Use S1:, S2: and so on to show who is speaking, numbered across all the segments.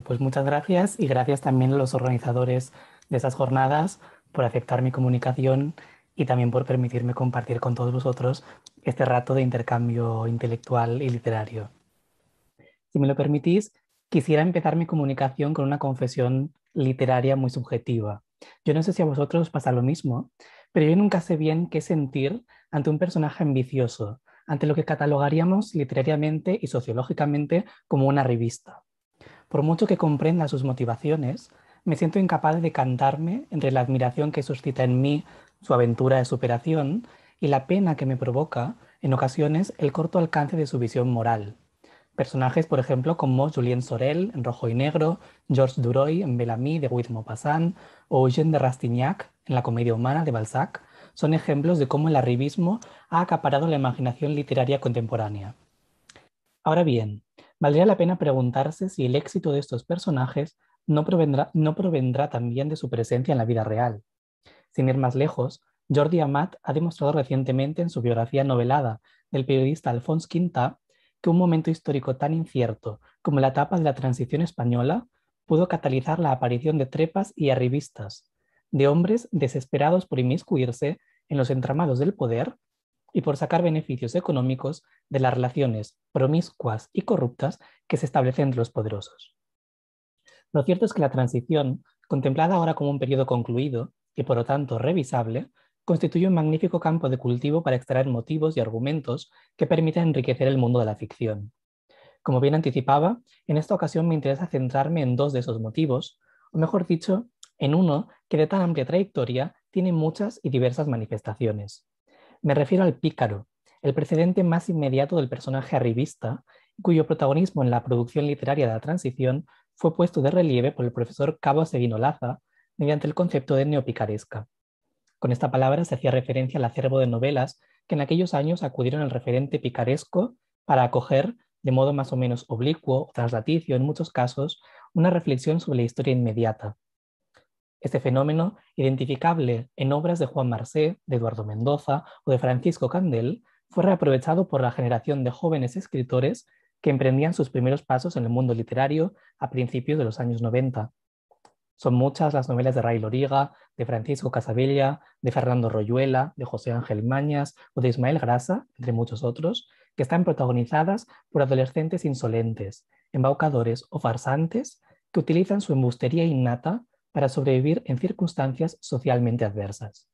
S1: Pues muchas gracias y gracias también a los organizadores de esas jornadas por aceptar mi comunicación y también por permitirme compartir con todos vosotros este rato de intercambio intelectual y literario. Si me lo permitís, quisiera empezar mi comunicación con una confesión literaria muy subjetiva. Yo no sé si a vosotros os pasa lo mismo, pero yo nunca sé bien qué sentir ante un personaje ambicioso, ante lo que catalogaríamos literariamente y sociológicamente como una revista. Por mucho que comprenda sus motivaciones, me siento incapaz de decantarme entre la admiración que suscita en mí su aventura de superación y la pena que me provoca, en ocasiones, el corto alcance de su visión moral. Personajes, por ejemplo, como Julien Sorel en Rojo y Negro, Georges Duroy en Bellamy de Guy de Maupassant o Eugène de Rastignac en La comedia humana de Balzac, son ejemplos de cómo el arribismo ha acaparado la imaginación literaria contemporánea. Ahora bien, valdría la pena preguntarse si el éxito de estos personajes no provendrá también de su presencia en la vida real. Sin ir más lejos, Jordi Amat ha demostrado recientemente en su biografía novelada del periodista Alfons Quintà que un momento histórico tan incierto como la etapa de la transición española pudo catalizar la aparición de trepas y arribistas, de hombres desesperados por inmiscuirse en los entramados del poder y por sacar beneficios económicos de las relaciones promiscuas y corruptas que se establecen entre los poderosos. Lo cierto es que la transición, contemplada ahora como un periodo concluido y por lo tanto revisable, constituye un magnífico campo de cultivo para extraer motivos y argumentos que permiten enriquecer el mundo de la ficción. Como bien anticipaba, en esta ocasión me interesa centrarme en dos de esos motivos, o mejor dicho, en uno que de tan amplia trayectoria tiene muchas y diversas manifestaciones. Me refiero al pícaro, el precedente más inmediato del personaje arribista, cuyo protagonismo en la producción literaria de la transición fue puesto de relieve por el profesor Cabo Seguino Laza mediante el concepto de neopicaresca. Con esta palabra se hacía referencia al acervo de novelas que en aquellos años acudieron al referente picaresco para acoger, de modo más o menos oblicuo o traslaticio en muchos casos, una reflexión sobre la historia inmediata. Este fenómeno, identificable en obras de Juan Marsé, de Eduardo Mendoza o de Francisco Candel, fue reaprovechado por la generación de jóvenes escritores que emprendían sus primeros pasos en el mundo literario a principios de los años 90. Son muchas las novelas de Ray Loriga, de Francisco Casabella, de Fernando Royuela, de José Ángel Mañas o de Ismael Grasa, entre muchos otros, que están protagonizadas por adolescentes insolentes, embaucadores o farsantes que utilizan su embustería innata para sobrevivir en circunstancias socialmente adversas.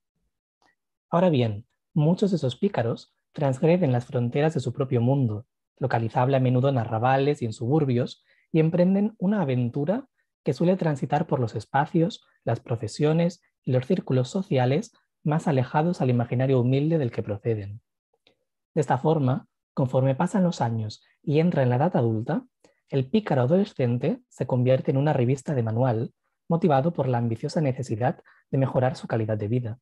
S1: Ahora bien, muchos de esos pícaros transgreden las fronteras de su propio mundo, localizable a menudo en arrabales y en suburbios, y emprenden una aventura que suele transitar por los espacios, las profesiones y los círculos sociales más alejados al imaginario humilde del que proceden. De esta forma, conforme pasan los años y entra en la edad adulta, el pícaro adolescente se convierte en una revista de manual, motivado por la ambiciosa necesidad de mejorar su calidad de vida.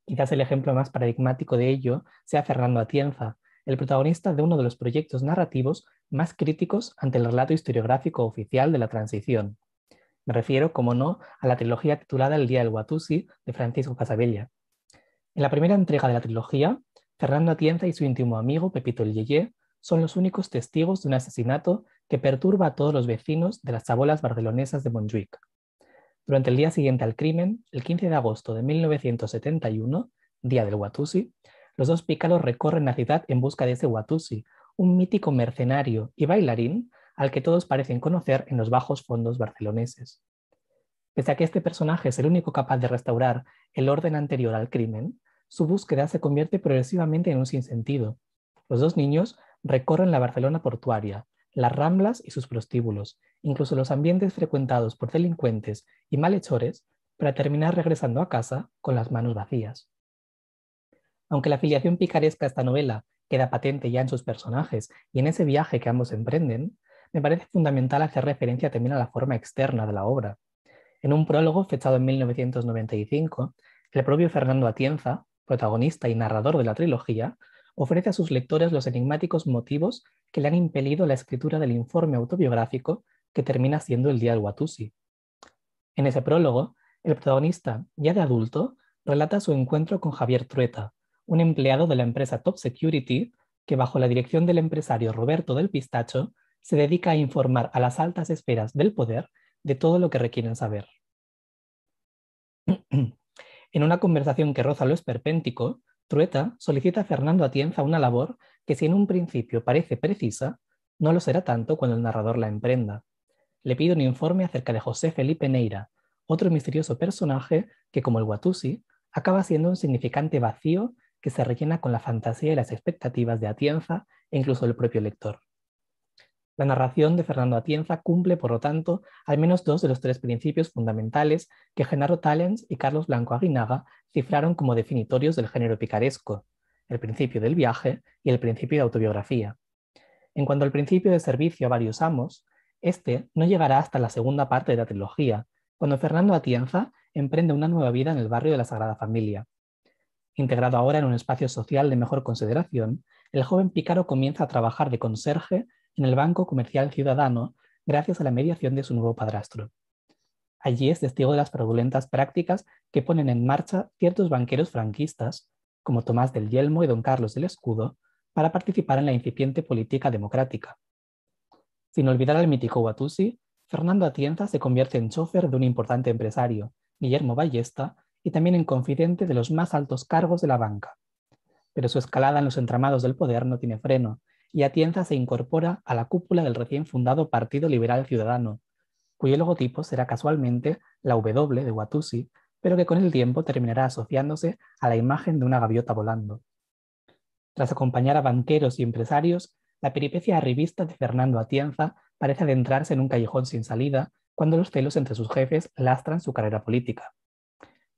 S1: Quizás el ejemplo más paradigmático de ello sea Fernando Atienza, el protagonista de uno de los proyectos narrativos más críticos ante el relato historiográfico oficial de la transición. Me refiero, como no, a la trilogía titulada El Día del Watusi de Francisco Casabella. En la primera entrega de la trilogía, Fernando Atienza y su íntimo amigo Pepito el Yeye son los únicos testigos de un asesinato que perturba a todos los vecinos de las chabolas barcelonesas de Montjuic. Durante el día siguiente al crimen, el 15 de agosto de 1971, día del Watusi, los dos pícaros recorren la ciudad en busca de ese Watusi, un mítico mercenario y bailarín al que todos parecen conocer en los bajos fondos barceloneses. Pese a que este personaje es el único capaz de restaurar el orden anterior al crimen, su búsqueda se convierte progresivamente en un sinsentido. Los dos niños recorren la Barcelona portuaria, las Ramblas y sus prostíbulos, incluso los ambientes frecuentados por delincuentes y malhechores, para terminar regresando a casa con las manos vacías. Aunque la filiación picaresca a esta novela queda patente ya en sus personajes y en ese viaje que ambos emprenden, me parece fundamental hacer referencia también a la forma externa de la obra. En un prólogo fechado en 1995, el propio Fernando Atienza, protagonista y narrador de la trilogía, ofrece a sus lectores los enigmáticos motivos que le han impelido la escritura del informe autobiográfico que termina siendo El Día del Watusi. En ese prólogo, el protagonista, ya de adulto, relata su encuentro con Javier Trueta, un empleado de la empresa Top Security que, bajo la dirección del empresario Roberto del Pistacho, se dedica a informar a las altas esferas del poder de todo lo que requieren saber. En una conversación que roza lo esperpéntico, Trueta solicita a Fernando Atienza una labor que, si en un principio parece precisa, no lo será tanto cuando el narrador la emprenda. Le pide un informe acerca de José Felipe Neira, otro misterioso personaje que, como el Watusi, acaba siendo un significante vacío que se rellena con la fantasía y las expectativas de Atienza e incluso del propio lector. La narración de Fernando Atienza cumple, por lo tanto, al menos dos de los tres principios fundamentales que Genaro Tallens y Carlos Blanco Aguinaga cifraron como definitorios del género picaresco: el principio del viaje y el principio de autobiografía. En cuanto al principio de servicio a varios amos, este no llegará hasta la segunda parte de la trilogía, cuando Fernando Atienza emprende una nueva vida en el barrio de la Sagrada Familia. Integrado ahora en un espacio social de mejor consideración, el joven pícaro comienza a trabajar de conserje en el Banco Comercial Ciudadano gracias a la mediación de su nuevo padrastro. Allí es testigo de las fraudulentas prácticas que ponen en marcha ciertos banqueros franquistas, como Tomás del Yelmo y don Carlos del Escudo, para participar en la incipiente política democrática. Sin olvidar al mítico Watusi, Fernando Atienza se convierte en chofer de un importante empresario, Guillermo Ballesta, y también en confidente de los más altos cargos de la banca. Pero su escalada en los entramados del poder no tiene freno, y Atienza se incorpora a la cúpula del recién fundado Partido Liberal Ciudadano, cuyo logotipo será casualmente la W de Watusi, pero que con el tiempo terminará asociándose a la imagen de una gaviota volando. Tras acompañar a banqueros y empresarios, la peripecia arribista de Fernando Atienza parece adentrarse en un callejón sin salida cuando los celos entre sus jefes lastran su carrera política.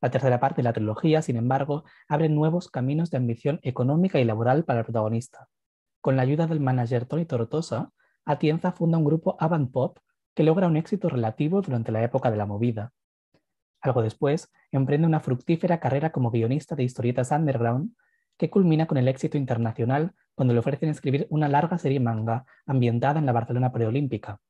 S1: La tercera parte de la trilogía, sin embargo, abre nuevos caminos de ambición económica y laboral para el protagonista. Con la ayuda del manager Tony Tortosa, Atienza funda un grupo avant pop que logra un éxito relativo durante la época de la movida. Algo después, emprende una fructífera carrera como guionista de historietas underground que culmina con el éxito internacional cuando le ofrecen escribir una larga serie manga ambientada en la Barcelona preolímpica.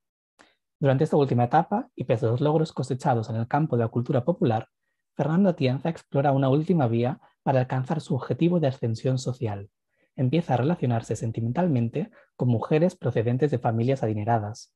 S1: Durante esta última etapa, y pese a los logros cosechados en el campo de la cultura popular, Fernando Atienza explora una última vía para alcanzar su objetivo de ascensión social. Empieza a relacionarse sentimentalmente con mujeres procedentes de familias adineradas.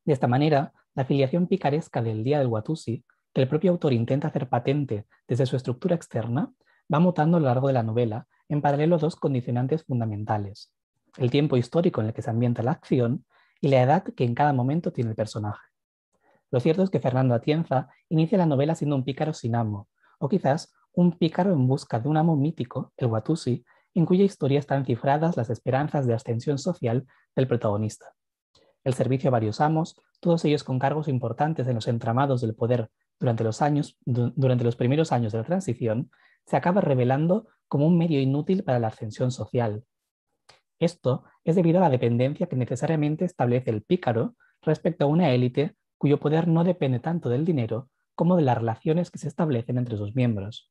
S1: De esta manera, la filiación picaresca del Día del Watusi, que el propio autor intenta hacer patente desde su estructura externa, va mutando a lo largo de la novela en paralelo a dos condicionantes fundamentales: el tiempo histórico en el que se ambienta la acción y la edad que en cada momento tiene el personaje. Lo cierto es que Fernando Atienza inicia la novela siendo un pícaro sin amo, o quizás un pícaro en busca de un amo mítico, el Watusi, en cuya historia están cifradas las esperanzas de ascensión social del protagonista. El servicio a varios amos, todos ellos con cargos importantes en los entramados del poder durante los primeros años de la transición, se acaba revelando como un medio inútil para la ascensión social. Esto es debido a la dependencia que necesariamente establece el pícaro respecto a una élite cuyo poder no depende tanto del dinero como de las relaciones que se establecen entre sus miembros.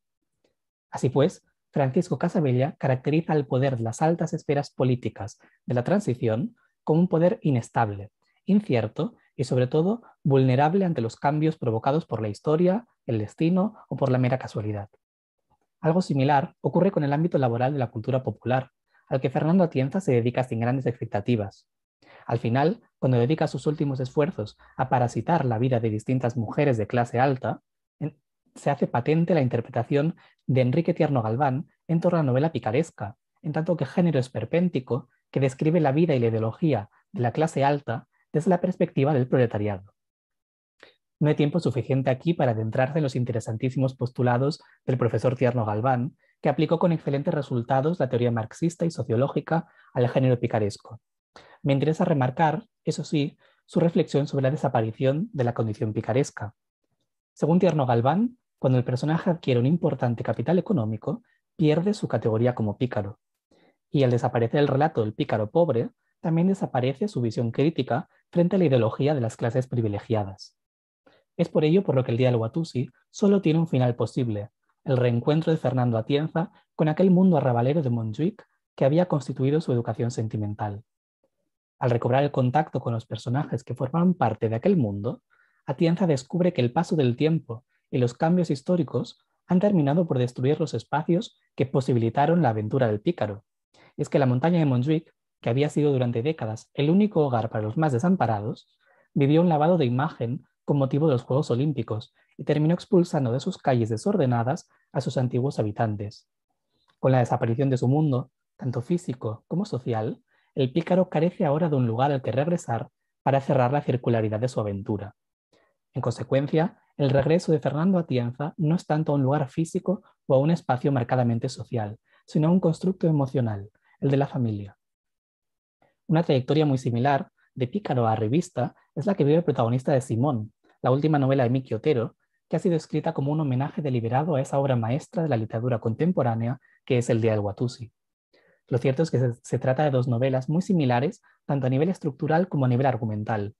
S1: Así pues, Francisco Casabella caracteriza el poder de las altas esferas políticas de la transición como un poder inestable, incierto y sobre todo vulnerable ante los cambios provocados por la historia, el destino o por la mera casualidad. Algo similar ocurre con el ámbito laboral de la cultura popular, al que Fernando Atienza se dedica sin grandes expectativas. Al final, cuando dedica sus últimos esfuerzos a parasitar la vida de distintas mujeres de clase alta, se hace patente la interpretación de Enrique Tierno Galván en torno a la novela picaresca, en tanto que género esperpéntico que describe la vida y la ideología de la clase alta desde la perspectiva del proletariado. No hay tiempo suficiente aquí para adentrarse en los interesantísimos postulados del profesor Tierno Galván, que aplicó con excelentes resultados la teoría marxista y sociológica al género picaresco. Me interesa remarcar, eso sí, su reflexión sobre la desaparición de la condición picaresca. Según Tierno Galván, cuando el personaje adquiere un importante capital económico, pierde su categoría como pícaro. Y al desaparecer el relato del pícaro pobre, también desaparece su visión crítica frente a la ideología de las clases privilegiadas. Es por ello por lo que el Día del Watusi solo tiene un final posible: el reencuentro de Fernando Atienza con aquel mundo arrabalero de Montjuic que había constituido su educación sentimental. Al recobrar el contacto con los personajes que formaban parte de aquel mundo, Atienza descubre que el paso del tiempo y los cambios históricos han terminado por destruir los espacios que posibilitaron la aventura del pícaro. Y es que la montaña de Montjuic que había sido durante décadas el único hogar para los más desamparados, vivió un lavado de imagen con motivo de los Juegos Olímpicos y terminó expulsando de sus calles desordenadas a sus antiguos habitantes. Con la desaparición de su mundo, tanto físico como social, el pícaro carece ahora de un lugar al que regresar para cerrar la circularidad de su aventura. En consecuencia, el regreso de Fernando Atienza no es tanto a un lugar físico o a un espacio marcadamente social, sino a un constructo emocional, el de la familia. Una trayectoria muy similar, de pícaro a revista, es la que vive el protagonista de Simón, la última novela de Miki Otero, que ha sido escrita como un homenaje deliberado a esa obra maestra de la literatura contemporánea que es El Día del Watusi. Lo cierto es que se trata de dos novelas muy similares, tanto a nivel estructural como a nivel argumental.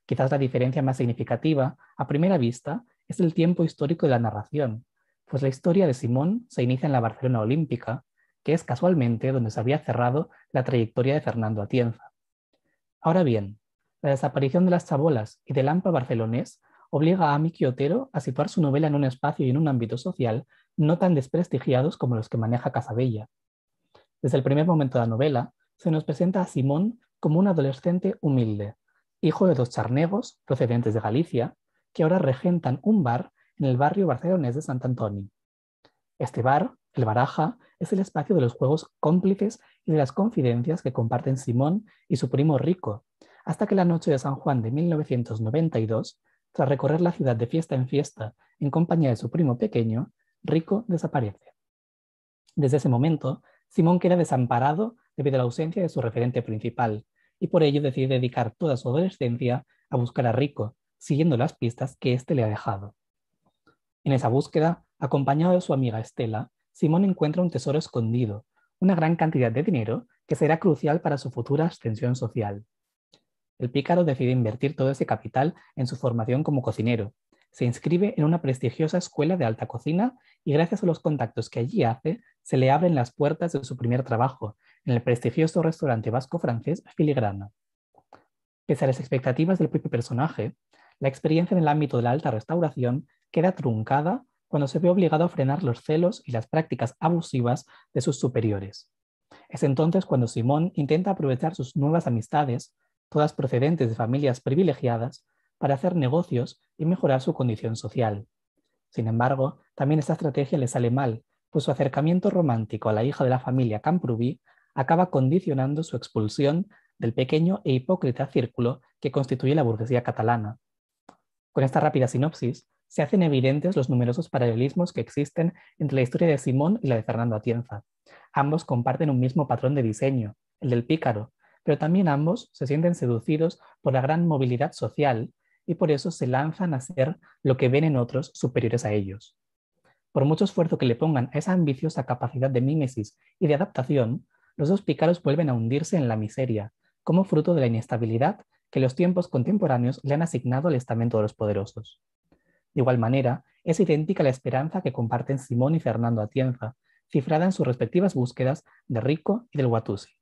S1: Quizás la diferencia más significativa, a primera vista, es el tiempo histórico de la narración, pues la historia de Simón se inicia en la Barcelona olímpica, que es casualmente donde se había cerrado la trayectoria de Fernando Atienza. Ahora bien, la desaparición de las chabolas y del AMPA barcelonés obliga a Miki Otero a situar su novela en un espacio y en un ámbito social no tan desprestigiados como los que maneja Casabella. Desde el primer momento de la novela, se nos presenta a Simón como un adolescente humilde, hijo de dos charnegos procedentes de Galicia, que ahora regentan un bar en el barrio barcelonés de Sant Antoni. Este bar, el Baraja, es el espacio de los juegos cómplices y de las confidencias que comparten Simón y su primo Rico, hasta que la noche de San Juan de 1992, tras recorrer la ciudad de fiesta en fiesta en compañía de su primo pequeño, Rico desaparece. Desde ese momento, Simón queda desamparado debido a la ausencia de su referente principal, y por ello decide dedicar toda su adolescencia a buscar a Rico, siguiendo las pistas que éste le ha dejado. En esa búsqueda, acompañado de su amiga Estela, Simón encuentra un tesoro escondido, una gran cantidad de dinero que será crucial para su futura ascensión social. El pícaro decide invertir todo ese capital en su formación como cocinero. Se inscribe en una prestigiosa escuela de alta cocina y gracias a los contactos que allí hace, se le abren las puertas de su primer trabajo, en el prestigioso restaurante vasco-francés Filigrana. Pese a las expectativas del propio personaje, la experiencia en el ámbito de la alta restauración queda truncada cuando se ve obligado a frenar los celos y las prácticas abusivas de sus superiores. Es entonces cuando Simón intenta aprovechar sus nuevas amistades, todas procedentes de familias privilegiadas, para hacer negocios y mejorar su condición social. Sin embargo, también esta estrategia le sale mal, pues su acercamiento romántico a la hija de la familia Camprubí acaba condicionando su expulsión del pequeño e hipócrita círculo que constituye la burguesía catalana. Con esta rápida sinopsis, se hacen evidentes los numerosos paralelismos que existen entre la historia de Simón y la de Fernando Atienza. Ambos comparten un mismo patrón de diseño, el del pícaro, pero también ambos se sienten seducidos por la gran movilidad social y por eso se lanzan a ser lo que ven en otros superiores a ellos. Por mucho esfuerzo que le pongan a esa ambiciosa capacidad de mímesis y de adaptación, los dos pícaros vuelven a hundirse en la miseria, como fruto de la inestabilidad que los tiempos contemporáneos le han asignado al estamento de los poderosos. De igual manera, es idéntica la esperanza que comparten Simón y Fernando Atienza, cifrada en sus respectivas búsquedas de Rico y del Watusi.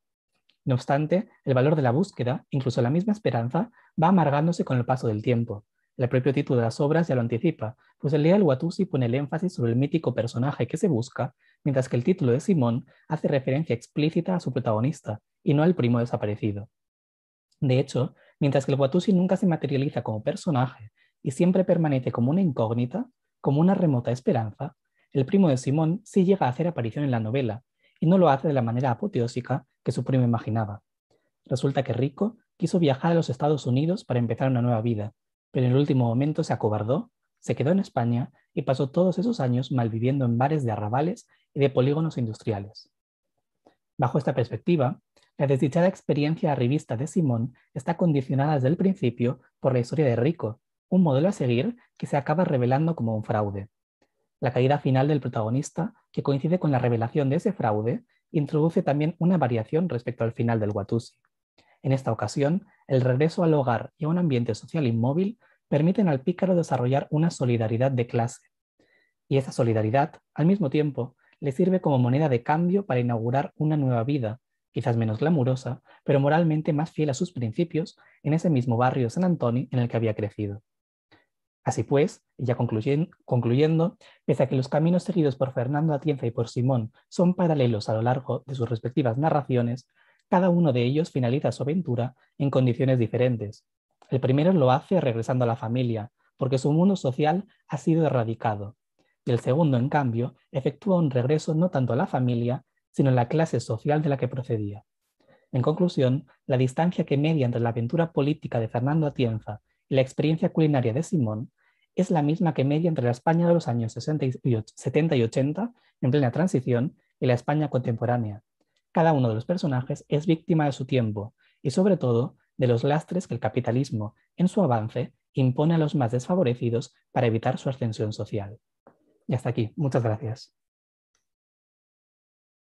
S1: No obstante, el valor de la búsqueda, incluso la misma esperanza, va amargándose con el paso del tiempo. El propio título de las obras ya lo anticipa, pues el Día del Watusi pone el énfasis sobre el mítico personaje que se busca, mientras que el título de Simón hace referencia explícita a su protagonista, y no al primo desaparecido. De hecho, mientras que el Watusi nunca se materializa como personaje y siempre permanece como una incógnita, como una remota esperanza, el primo de Simón sí llega a hacer aparición en la novela, y no lo hace de la manera apoteósica que su primo imaginaba. Resulta que Rico quiso viajar a los Estados Unidos para empezar una nueva vida, pero en el último momento se acobardó, se quedó en España y pasó todos esos años malviviendo en bares de arrabales y de polígonos industriales. Bajo esta perspectiva, la desdichada experiencia arribista de Simón está condicionada desde el principio por la historia de Rico, un modelo a seguir que se acaba revelando como un fraude. La caída final del protagonista, que coincide con la revelación de ese fraude, introduce también una variación respecto al final del Watusi. En esta ocasión, el regreso al hogar y a un ambiente social inmóvil permiten al pícaro desarrollar una solidaridad de clase. Y esa solidaridad, al mismo tiempo, le sirve como moneda de cambio para inaugurar una nueva vida, quizás menos glamurosa, pero moralmente más fiel a sus principios, en ese mismo barrio de San Antoni en el que había crecido. Así pues, y ya concluyendo, pese a que los caminos seguidos por Fernando Atienza y por Simón son paralelos a lo largo de sus respectivas narraciones, Cada uno de ellos finaliza su aventura en condiciones diferentes. El primero lo hace regresando a la familia, porque su mundo social ha sido erradicado. Y el segundo, en cambio, efectúa un regreso no tanto a la familia, sino a la clase social de la que procedía. En conclusión, la distancia que media entre la aventura política de Fernando Atienza y la experiencia culinaria de Simón es la misma que media entre la España de los años 70 y 80, en plena transición, y la España contemporánea. Cada uno de los personajes es víctima de su tiempo y, sobre todo, de los lastres que el capitalismo, en su avance, impone a los más desfavorecidos para evitar su ascensión social. Y hasta aquí. Muchas gracias.